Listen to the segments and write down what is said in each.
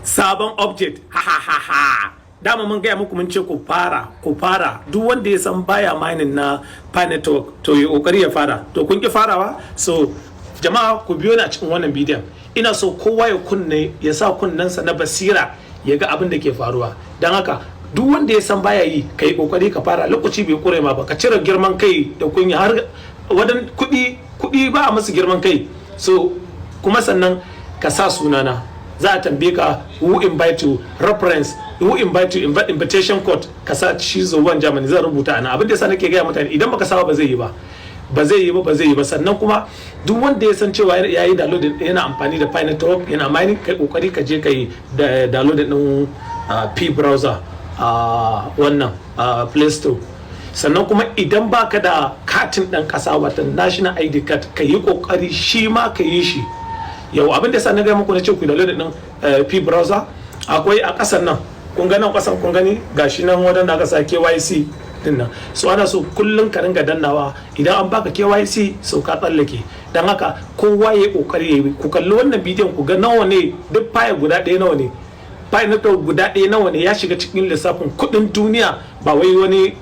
sabon object ha dama mun gaya muku mun ce ku fara duk wanda ya san baya mining na Pi network to yi kokari ya fara to kun ki farawa. So jama'a ku biyo ni a cikin wannan bidiyon, ina so kowa ya sa kunnensa na basira ya ga abin da ke faruwa. Dan haka duk wanda ya san baya yi ka yi kokari ka fara, lokaci bai kure ma ba, ka cire girman kai da kunya. Har wadan kuɗi ba a musu girman kai. So kuma sannan ka sa sunana, za a tambaye ka who invite you, reference, who invite you, invitation code, ka sa chizo1germanu, zan rubuta ana. Abin da yasa nake gaya mutane idan baka sa ba zai yi ba. Sannan kuma duk wanda ya san cewa yayi download yana amfani da Pi network yana mining, kai kokari ka je kai da download din P browser wannan Play Store. Sannan kuma idan baka da katin dan kasa wata national ID card, ka yi kokari shi ma ka yi shi. Yau abin da yasa na ga muku na ce ku download din P browser, akwai a kasan nan kun ga nan kasan kun gani gashi nan wadanda aka sa KYC din nan. So ana so kullun ka ringa dannawa, idan an baka KYC so ka tsallake. Dan haka kowa ya kokari yayi. Ku kalli wannan bidiyon ku ga nawa ne duk file guda ɗaya nawa ne, Pi network guda ɗaya nawa ne ya shiga cikin lissafin kuɗin duniya. Ba wai wani,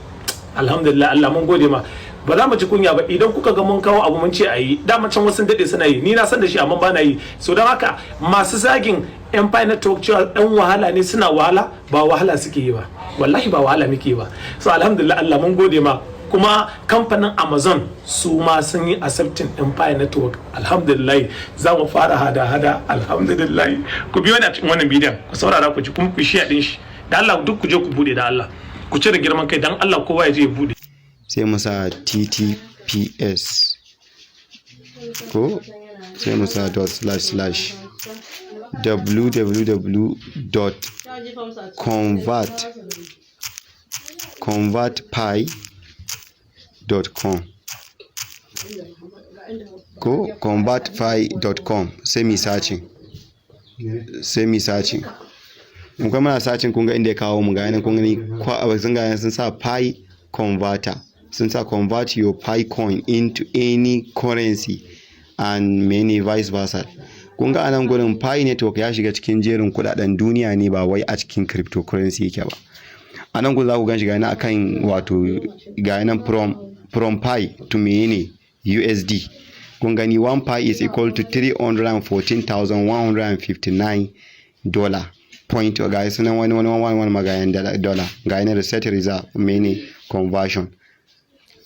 alhamdulillah Allah mun gode ma, ba za mu ci kunya ba idan kuka ga mun kawo abu mun ce a yi. Dama can wasu daɗe suna yi, ni na san da shi amma ba na yi. So don haka masu zagin yan Pi network cewa ɗan wahala ne, suna wahala, ba wahala suke yi ba, wallahi ba wahala muke yi ba. So alhamdulillah Allah mun gode ma. Kuma kamfanin Amazon su ma sun yi accepting ɗin Pi network, alhamdulillah. Za mu fara hada alhamdulillah. Ku biyo ni a cikin wannan bidiyon, ku saurara ku ji, kuma ku share din shi. Da Allah duk ku je ku bude, da Allah ku cire girman kai, dan Allah kowa ya je ya bude. Sai mu sa TTPS ko sai mu sa www.convertpi.com ko convertpi.com. sai mi searching mun kuma muna searching, kun ga inda ya kawo mu ga yana, kun gani sun ga sun sa Pi converter, sun sa convert your Pi coin into any currency and many vice versa. Kun ga anan gurin Pi network ya shiga cikin jerin kudaden duniya ne, ba wai a cikin cryptocurrency yake ba. Anan gurin za ku ganshi ga yana akan wato ga yana from Pi to mene USD. Kun gani 1 Pi is equal to $314,159 point. Ga sunan wani magayan dollar, ga yana reset reserve mene conversion.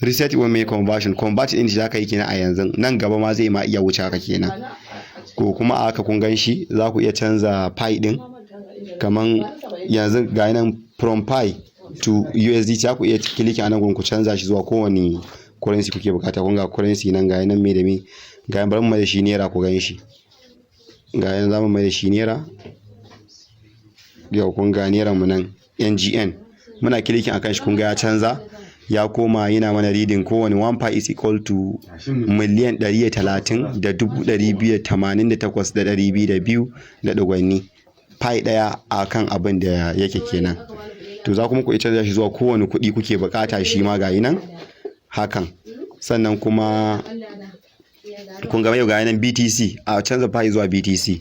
Reset wa mai conversion, convert din shi zaka yi kenan a yanzu, nan gaba ma zai ma iya wuce haka kenan. Ko kuma aka kun ganshi za ku iya canza Pi din, kaman yanzu ga nan from Pi to USD, za ku iya click a nan gurin ku canza shi zuwa kowane currency kuke bukata. Kun ga currency nan ga nan me da me, ga bari mu mai da shi naira, ku ganshi ga nan zamu mai da shi naira. Yau kun ga naira mu nan NGN, muna clicking akan shi kun ga ya canza, ya koma yana mana reading kowane 1 Pi is equal to 1,130,288,202 Pi daya akan abin da yake kenan. To za kuma ku iya canza shi zuwa kowane kuɗi kuke bukata, shi ma ga nan hakan. Sannan kuma kun ga yau ga nan BTC, a canza Pi zuwa BTC,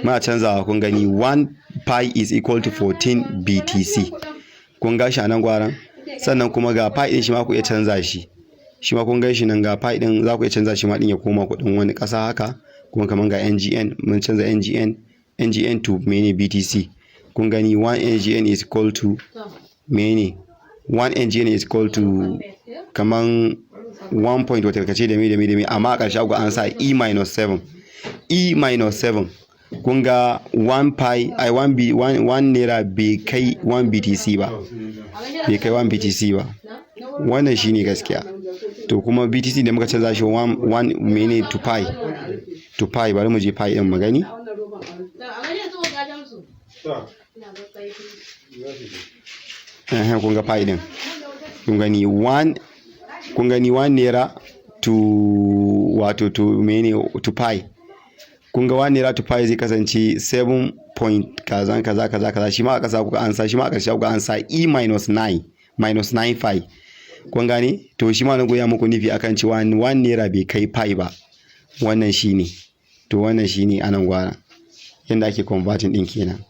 ma canzawa kun gani 1 Pi is equal to 14 BTC. Kun ga shi a nan gwaran. Sannan kuma ga Pi din shi ma ku iya canza shi, shi ma kun ga shi nan ga Pi din za ku iya canza shi ma din ya koma kuɗin wani ƙasa haka. Kuma kaman ga NGN, mun canza NGN to mene BTC. Kun gani 1 NGN is equal to mene 1 NGN is equal to kaman 1 point wata kace da me amma a ƙarshe ku an sa E-7 kun ga 1 Pi ai 1 naira bai kai 1 BTC ba, wannan shine gaskiya. To kuma BTC da muka canza shi 1 mene to Pi, bari mu je Pi din magani. Kun ga Pi din, kun gani 1 naira to wato to mene to Pi. Kun ga 1 naira to Pi zai kasance 7 point kaza, shi ma a ƙasa kuka ansa, shi ma a ƙarshe kuka ansa -95. Kun gane? To shi ma na goya muku nufi akan cewa 1 naira bai kai Pi ba, wannan shine. To wannan shine anan gwara. yadda ake converting din kenan.